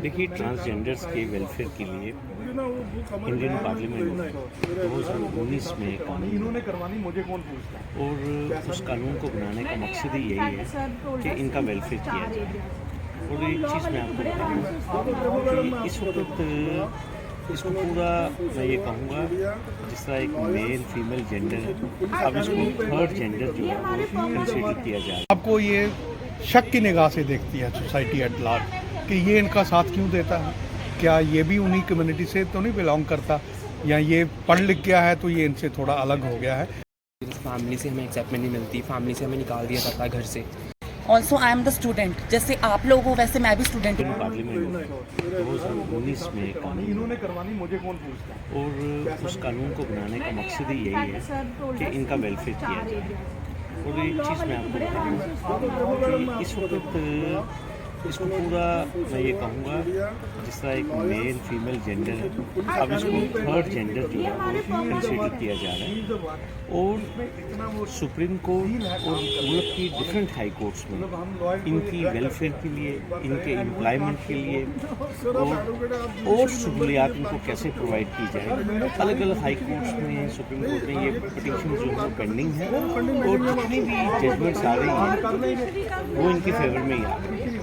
देखिए, ट्रांसजेंडर्स के वेलफेयर के लिए इंडियन पार्लियामेंट में 2019 में एक कानून बना और उस कानून को बनाने का मकसद ही यही है कि इनका वेलफेयर किया जाए। और एक चीज़ मैं आपको बताऊँ कि इस वक्त इसको पूरा मैं ये कहूँगा जिस तरह एक मेल फीमेल जेंडर है, अब इसको थर्ड जेंडर जो है वो कंसिडर किया जाए। आपको ये शक की निगाह से देखती है सोसाइटी एट लार्ज कि ये इनका साथ क्यों देता है? क्या ये भी उन्हीं कम्युनिटी से तो नहीं बिलोंग करता, या ये पढ़ लिख गया है तो ये इनसे थोड़ा अलग हो गया है? फैमिली से हमें एक्सेप्टमेंट नहीं मिलती, फैमिली से हमें निकाल दिया जाता है घर से। Also I am the student, जैसे आप लोग हो वैसे मैं भी स्टूडेंट हूँ। पार्लियामेंट में 2019 में एक कानून और उस कानून को बनाने का मकसद ही यही है कि इनका वेलफेयर किया जाए। और एक चीज़ मैं आपको बताऊँ कि इस वक्त इसको पूरा मैं ये कहूँगा जिस तरह एक मेल फीमेल जेंडर है, अब इसको थर्ड जेंडर जो है वो कंसिडर किया जा रहा है। और सुप्रीम कोर्ट और मुल्क की डिफरेंट हाई कोर्ट्स में इनकी वेलफेयर के लिए, इनके एम्प्लॉयमेंट के लिए और सहूलियात इनको कैसे प्रोवाइड की जाए, अलग अलग हाई कोर्ट्स में, सुप्रीम कोर्ट में ये पिटीशन जो है पेंडिंग है। और जितनी भी जजमेंट्स आ रही हैं वो इनके फेवर में ही आ रही है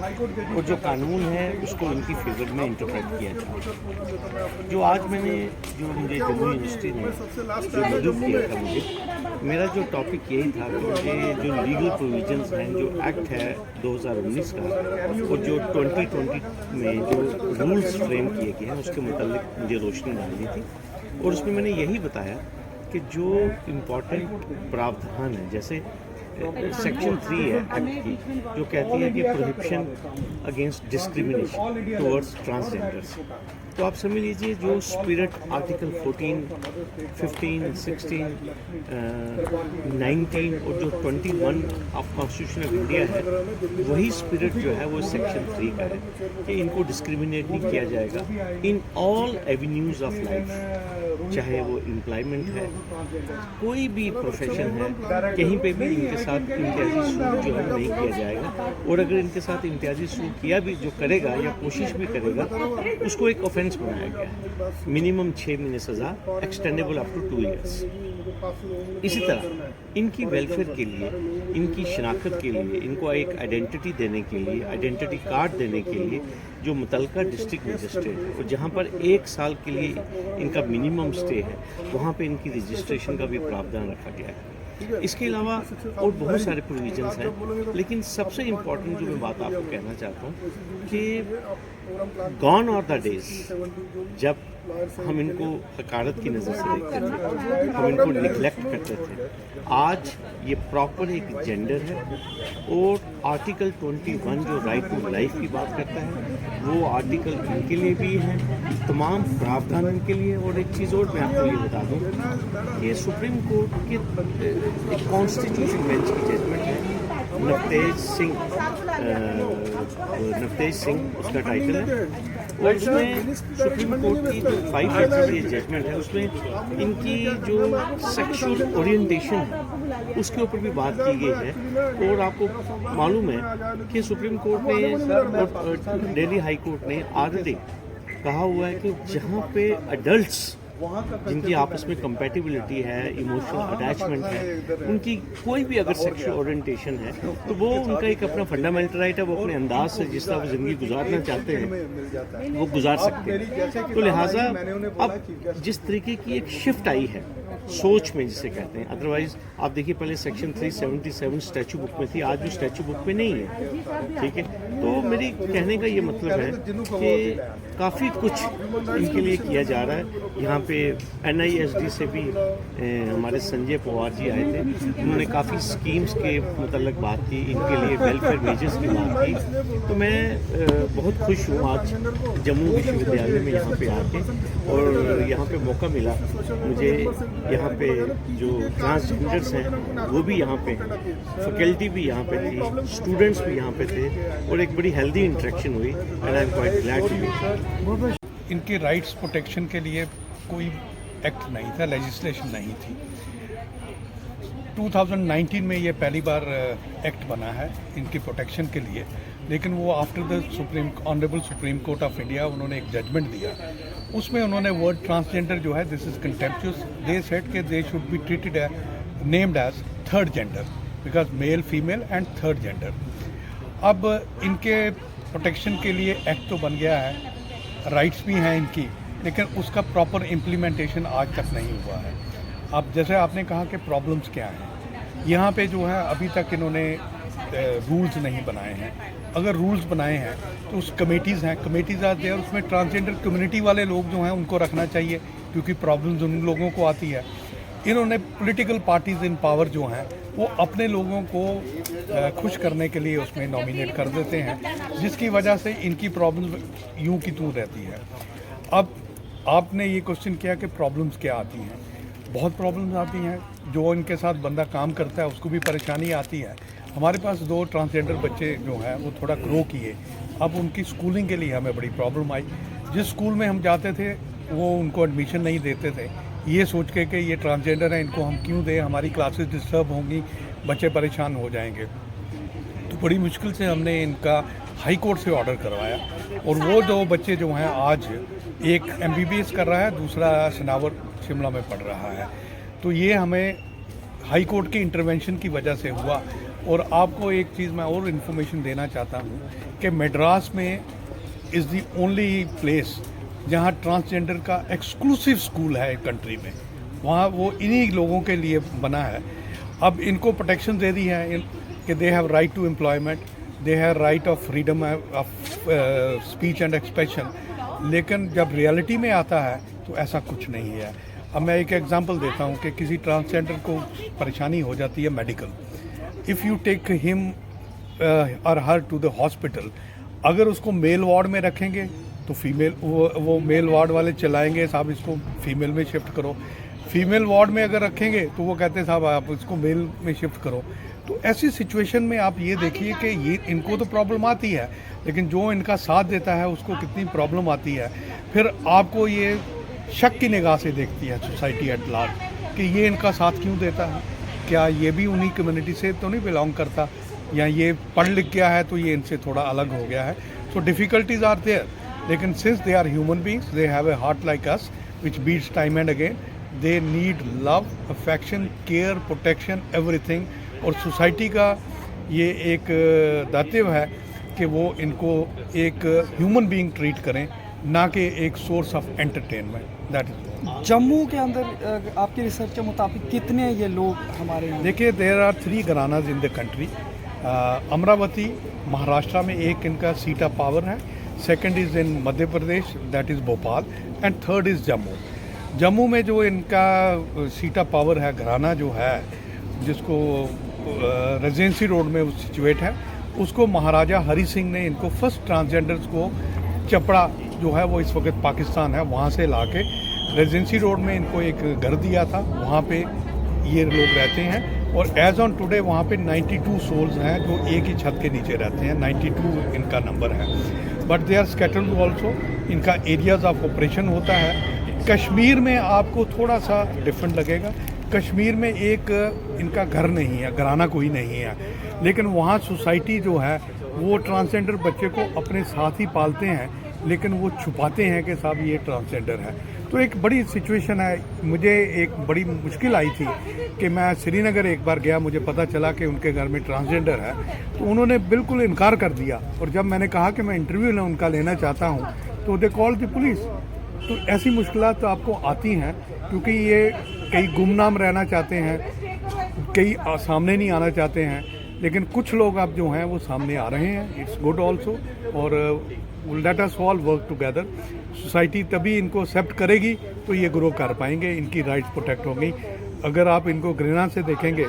और जो कानून है उसको इनकी फेवर में इंटरप्रेट किया जाए। जो आज मैंने जो मुझे जम्मू यूनिवर्सिटी ने जो मदद किया था, मेरा जो टॉपिक यही था कि मुझे जो लीगल प्रोविजंस हैं, जो एक्ट है 2019 का और जो 2020 में जो रूल्स फ्रेम किए गए हैं उसके मुतालिक मुझे रोशनी डालनी थी। और उसमें मैंने यही बताया कि जो इम्पोर्टेंट प्रावधान है, जैसे सेक्शन 3 है एक्ट की, जो कहती है कि prohibition against discrimination towards transgenders. तो आप समझ लीजिए जो स्पिरिट आर्टिकल 14, 15, 16, 19 और जो 21 ऑफ कॉन्स्टिट्यूशन ऑफ इंडिया है, वही स्पिरिट जो है वो सेक्शन 3 का है कि इनको डिस्क्रिमिनेट नहीं किया जाएगा in all avenues of life, चाहे वो एम्प्लॉयमेंट है, कोई भी प्रोफेशन है, कहीं पे भी इनके साथ इम्तियाजी सूट जो है नहीं किया जाएगा। और अगर इनके साथ इम्तियाजी सूट किया भी जो करेगा या कोशिश भी करेगा, उसको एक ऑफेंस बनाया गया है। मिनिमम 6 महीने सज़ा, एक्सटेंडेबल अप टू 2 ईयर्स। इसी तरह इनकी वेलफेयर के लिए, इनकी शनाख्त के लिए, इनको एक आइडेंटिटी देने के लिए, आइडेंटिटी कार्ड देने के लिए जो मुतलका डिस्ट्रिक्ट मजिस्ट्रेट है और जहाँ पर 1 साल के लिए इनका मिनिमम स्टे है, वहाँ पे इनकी रजिस्ट्रेशन का भी प्रावधान रखा गया है। इसके अलावा और बहुत सारे प्रोविजंस हैं, लेकिन सबसे इम्पोर्टेंट जो मैं बात आपको कहना चाहता हूँ कि गॉन आर द डेज जब हम इनको हकारत की नज़र से देखते थे, हम इनको निगलेक्ट करते थे। आज ये प्रॉपर एक जेंडर है और आर्टिकल 21 जो राइट टू लाइफ की बात करता है, वो आर्टिकल इनके लिए भी है, तमाम प्रावधान इनके लिए। और एक चीज़ और मैं आपको ये बता दूँ कि सुप्रीम कोर्ट के एक कॉन्स्टिट्यूशन बेंच की जजमेंट है, नवतेज सिंह उसका टाइटल है। और उसमें सुप्रीम कोर्ट की जो 5 पेजेस की जजमेंट है, उसमें इनकी जो सेक्सुअल ओरिएंटेशन है उसके ऊपर भी बात की गई है। और आपको मालूम है कि सुप्रीम कोर्ट ने और दिल्ली हाई कोर्ट ने ऑलरेडी कहा हुआ है कि जहाँ पे अडल्ट्स जिनकी आपस में कंपैटिबिलिटी है, इमोशनल अटैचमेंट है, उनकी कोई भी अगर सेक्सुअल ओरिएंटेशन है तो वो उनका एक अपना फंडामेंटल राइट है, वो अपने अंदाज से जिस तरह वो ज़िंदगी गुजारना चाहते हैं वो गुजार सकते हैं। तो लिहाजा अब जिस तरीके की एक शिफ्ट आई है सोच में, जिसे कहते हैं, अदरवाइज आप देखिए पहले सेक्शन 377 स्टैचू बुक में थी, आज भी स्टैचू बुक में नहीं है, ठीक है। तो मेरी कहने का ये मतलब है कि काफ़ी कुछ इनके लिए किया जा रहा है। यहाँ पे NISD से भी हमारे संजय पवार जी आए थे, उन्होंने काफ़ी स्कीम्स के मतलब बात की, इनके लिए वेलफेयर मेजर्स की बात की। तो मैं बहुत खुश हूँ आज जम्मू विश्वविद्यालय में यहाँ पे आके, और यहाँ पे मौका मिला मुझे, यहाँ पे जो ट्रांसजेंडर्स हैं वो भी यहाँ पे, फैकल्टी भी यहाँ पे थी, स्टूडेंट्स भी यहाँ पे थे, और एक बड़ी हेल्दी इंटरेक्शन हुई and I am quite glad to be. इनके राइट्स प्रोटेक्शन के लिए कोई एक्ट नहीं था, लेजिस्लेशन नहीं थी। 2019 में ये पहली बार एक्ट बना है इनकी प्रोटेक्शन के लिए। लेकिन वो after the honourable supreme court of India उन्होंने एक जजमेंट दिया, उसमें उन्होंने वर्ड ट्रांसजेंडर जो है this is contemptuous, they said कि they should be treated named as third gender, because male female and third gender. अब इनके प्रोटेक्शन के लिए एक्ट तो बन गया है, राइट्स भी हैं इनकी, लेकिन उसका प्रॉपर इम्प्लीमेंटेशन आज तक नहीं हुआ है। अब जैसे आपने कहा कि प्रॉब्लम्स क्या हैं, यहाँ पे जो है अभी तक इन्होंने रूल्स नहीं बनाए हैं। अगर रूल्स बनाए हैं तो उस कमेटीज़ हैं, कमेटीज़ आते हैं, उसमें ट्रांसजेंडर कम्युनिटी वाले लोग जो हैं उनको रखना चाहिए, क्योंकि प्रॉब्लम्स उन लोगों को आती है। इन्होंने पॉलिटिकल पार्टीज इन पावर जो हैं वो अपने लोगों को खुश करने के लिए उसमें नॉमिनेट कर देते हैं, जिसकी वजह से इनकी प्रॉब्लम यूं की त्यों रहती है। अब आपने ये क्वेश्चन किया कि प्रॉब्लम्स क्या आती हैं, बहुत प्रॉब्लम्स आती हैं। जो इनके साथ बंदा काम करता है उसको भी परेशानी आती है। हमारे पास 2 ट्रांसजेंडर बच्चे जो हैं वो थोड़ा ग्रो किए, अब उनकी स्कूलिंग के लिए हमें बड़ी प्रॉब्लम आई। जिस स्कूल में हम जाते थे वो उनको एडमिशन नहीं देते थे, ये सोच के कि ये ट्रांसजेंडर हैं, इनको हम क्यों दें, हमारी क्लासेस डिस्टर्ब होंगी, बच्चे परेशान हो जाएंगे। तो बड़ी मुश्किल से हमने इनका हाई कोर्ट से ऑर्डर करवाया, और वो 2 बच्चे जो हैं आज एक MBBS कर रहा है, दूसरा सनावर शिमला में पढ़ रहा है। तो ये हमें हाई कोर्ट की इंटरवेंशन की वजह से हुआ। और आपको एक चीज़ मैं और इन्फॉर्मेशन देना चाहता हूँ कि मद्रास में इज़ दी ओनली प्लेस जहाँ ट्रांसजेंडर का एक्सक्लूसिव स्कूल है कंट्री में, वहाँ वो इन्हीं लोगों के लिए बना है। अब इनको प्रोटेक्शन दे दी है कि they have right to employment, they have right of freedom of speech and expression, लेकिन जब रियलिटी में आता है तो ऐसा कुछ नहीं है। अब मैं एक एग्जांपल देता हूँ कि किसी ट्रांसजेंडर को परेशानी हो जाती है medical, if you take him और हर टू द हॉस्पिटल, अगर उसको मेल वार्ड में रखेंगे तो फीमेल वो मेल वार्ड वाले चलाएंगे, साहब इसको फीमेल में शिफ्ट करो। फीमेल वार्ड में अगर रखेंगे तो वो कहते हैं साहब आप इसको मेल में शिफ्ट करो। तो ऐसी सिचुएशन में आप ये देखिए कि ये इनको तो प्रॉब्लम आती है, लेकिन जो इनका साथ देता है उसको कितनी प्रॉब्लम आती है। फिर आपको ये शक की निगाह से देखती है सोसाइटी एट लार्ज कि ये इनका साथ क्यों देता है, क्या ये भी उन्हीं कम्युनिटी से तो नहीं बिलोंग करता, या ये पढ़ लिख गया है तो ये इनसे थोड़ा अलग हो गया है। सो डिफ़िकल्टीज आर देयर, लेकिन since they are human beings, they have a heart like us which beats time and again, they need love, affection, care, protection, everything. और सोसाइटी का ये एक दायित्व है कि वो इनको एक ह्यूमन बीइंग ट्रीट करें, ना कि एक source of entertainment. That is Jammu के अंदर आपकी रिसर्च के मुताबिक कितने ये लोग हमारे हैं? देखिए, there are 3 gharanas in the country. Amravati Maharashtra में एक इनका सीट ऑफ पावर है, second is in Madhya Pradesh, that is Bhopal, and third is Jammu. Jammu में जो इनका सीट ऑफ पावर है, घराना जो है जिसको रेजिडेंसी रोड में सिचुएट है, उसको महाराजा हरी सिंह ने इनको फर्स्ट ट्रांसजेंडर्स को चपड़ा जो है वो इस वक्त पाकिस्तान है, वहाँ से ला के रेजिडेंसी रोड में इनको एक घर दिया था, वहाँ पे ये लोग रहते हैं। और एज ऑन टुडे वहाँ पे 92 सोल्स हैं जो एक ही छत के नीचे रहते हैं, 92 इनका नंबर है। But they are scattered also, इनका एरियाज ऑफ ऑपरेशन होता है। कश्मीर में आपको थोड़ा सा डिफरेंट लगेगा, कश्मीर में एक इनका घर नहीं है, घराना कोई नहीं है, लेकिन वहाँ सोसाइटी जो है वो ट्रांसजेंडर बच्चे को अपने साथ ही पालते हैं, लेकिन वो छुपाते हैं कि साहब ये ट्रांसजेंडर है। तो एक बड़ी सिचुएशन है। मुझे एक बड़ी मुश्किल आई थी कि मैं श्रीनगर एक बार गया, मुझे पता चला कि उनके घर में ट्रांसजेंडर है, तो उन्होंने बिल्कुल इनकार कर दिया। और जब मैंने कहा कि मैं इंटरव्यू उनका लेना चाहता हूँ तो दे कॉल द पुलिस। तो ऐसी मुश्किलात तो आपको आती हैं, क्योंकि ये कई गुमनाम रहना चाहते हैं, कई सामने नहीं आना चाहते हैं, लेकिन कुछ लोग अब जो हैं वो सामने आ रहे हैं। इट्स गुड ऑल्सो, और let us all work together. Society तभी इनको एक्सेप्ट करेगी तो ये ग्रो कर पाएंगे, इनकी राइट्स प्रोटेक्ट होंगी। अगर आप इनको घृणा से देखेंगे,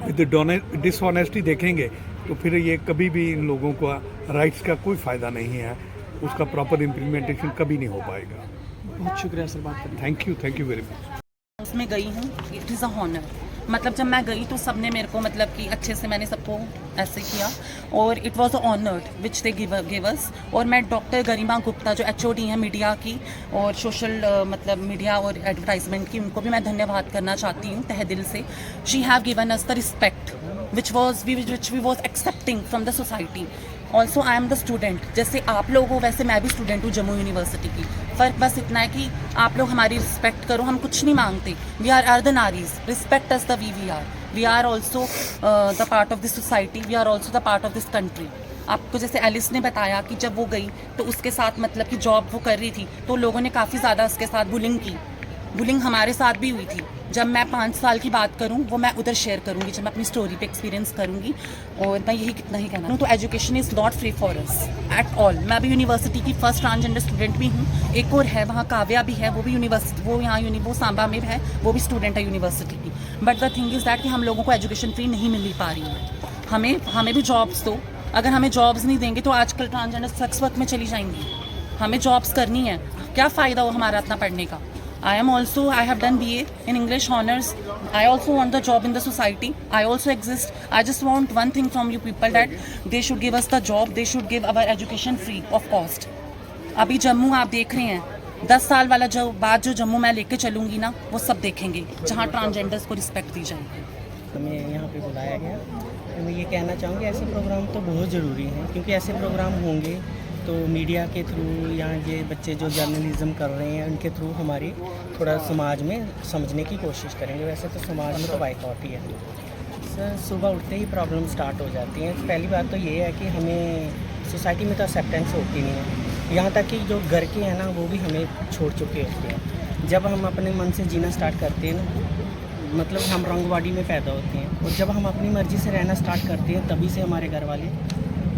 विद डिसऑनेस्टी देखेंगे, तो फिर ये कभी भी इन लोगों को राइट्स का कोई फ़ायदा नहीं है, उसका प्रॉपर इम्प्लीमेंटेशन कभी नहीं हो पाएगा। बहुत शुक्रिया सर बात करने। Thank you very much. उसमें गई हूँ, इट इज़ अ हॉनर। मतलब जब मैं गई तो सबने मेरे को मतलब कि अच्छे से मैंने सबको ऐसे किया, और it was honoured which they give us. और मैं डॉक्टर गरिमा गुप्ता जो HOD हैं मीडिया की और सोशल मतलब मीडिया और एडवर्टाइजमेंट की, उनको भी मैं धन्यवाद करना चाहती हूँ तहे दिल से। She have given us the respect which we was accepting from the society, also I am the student, जैसे आप लोग हो वैसे मैं भी स्टूडेंट हूँ जम्मू यूनिवर्सिटी की। फ़र्क बस इतना है कि आप लोग हमारी रिस्पेक्ट करो, हम कुछ नहीं मांगते। वी आर अर्धनारीज, respect us the we are also the part of this society, we are also the part of this country. आपको जैसे एलिस ने बताया कि जब वो गई तो उसके साथ मतलब कि जॉब वो कर रही थी तो लोगों ने काफ़ी ज़्यादा उसके साथ बुलिंग की। बुलिंग हमारे साथ भी हुई थी। जब मैं 5 साल की बात करूं वो मैं उधर शेयर करूंगी जब मैं अपनी स्टोरी पे एक्सपीरियंस करूंगी। और मैं यही कितना ही कहना तो education is not free for us at all. मैं अभी यूनिवर्सिटी की फर्स्ट ट्रांसजेंडर स्टूडेंट भी हूँ। एक और है वहाँ काव्या भी है, वो भी यूनिवर्सिटी, वो यहाँ वो सांबा में है, वो भी स्टूडेंट है यूनिवर्सिटी की। But the thing is that कि हम लोगों को एजुकेशन फ्री नहीं मिल पा रही है। हमें भी जॉब्स दो। अगर हमें जॉब्स नहीं देंगे तो आजकल ट्रांसजेंडर सेक्स वर्क में चली जाएंगी। हमें जॉब्स करनी है, क्या फ़ायदा हो हमारा इतना पढ़ने का। I have done BA in English honors. I also want the job in the society. I also exist. I just want one thing from you people, that they should give us the job. They should give our education free of cost. अभी जम्मू आप देख रहे हैं, 10 साल वाला जो जम्मू मैं लेके चलूँगी ना, वो सब देखेंगे जहाँ ट्रांसजेंडर्स को रिस्पेक्ट दी जाएगी। हमें यहाँ पे बुलाया गया तो मैं ये कहना चाहूँगी ऐसे प्रोग्राम तो बहुत ज़रूरी हैं, क्योंकि ऐसे प्रोग्राम होंगे तो मीडिया के थ्रू या ये बच्चे जो जर्नलिज्म कर रहे हैं उनके थ्रू हमारी थोड़ा समाज में समझने की कोशिश करेंगे। वैसे तो समाज में तो बाइकआउट ही है सर, सुबह उठते ही प्रॉब्लम स्टार्ट हो जाती हैं। पहली बात तो ये है कि हमें सोसाइटी में तो एक्सेप्टेंस होती नहीं है, यहाँ तक कि जो घर के हैं ना वो भी हमें छोड़ चुके होते हैं। जब हम अपने मन से जीना स्टार्ट करते हैं ना, मतलब हम रंगवाड़ी में पैदा होते हैं, और जब हम अपनी मर्ज़ी से रहना स्टार्ट करते हैं तभी से हमारे घर वाले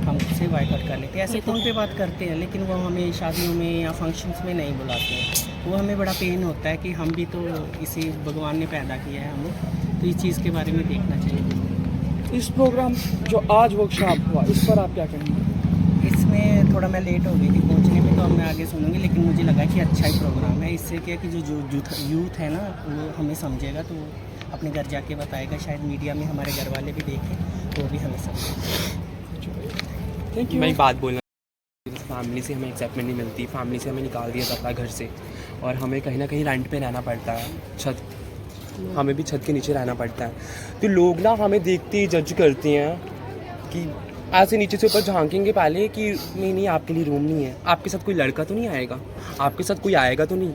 हमसे बाइकआउट कर लेते हैं। ऐसे फ़ोन पे बात करते हैं लेकिन वो हमें शादियों में या फंक्शंस में नहीं बुलाते हैं। वो हमें बड़ा पेन होता है कि हम भी तो इसी भगवान ने पैदा किया है हमें, तो इस चीज़ के बारे में देखना चाहिए। इस प्रोग्राम जो आज वर्कशॉप हुआ इस पर आप क्या कहेंगे? इसमें थोड़ा मैं लेट हो गई थी पहुंचने में, तो अब मैं आगे सुनूंगी, लेकिन मुझे लगा कि अच्छा ही प्रोग्राम है। इससे क्या कि जो यूथ है ना वो हमें समझेगा, तो अपने घर जाके बताएगा। शायद मीडिया में हमारे घर वाले भी देखें तो वो भी हमें समझें। Thank you. मैं एक बात बोलना, फैमिली से हमें एक्सेप्टमेंट नहीं मिलती, फैमिली से हमें निकाल दिया जाता है घर से, और हमें कहीं ना कहीं रेंट पे रहना पड़ता है, हमें भी छत के नीचे रहना पड़ता है। तो लोग ना हमें देखते ही जज करते हैं कि ऐसे नीचे से ऊपर झांकेंगे पहले कि नहीं आपके लिए रूम नहीं है, आपके साथ कोई लड़का तो नहीं आएगा, आपके साथ कोई आएगा तो नहीं।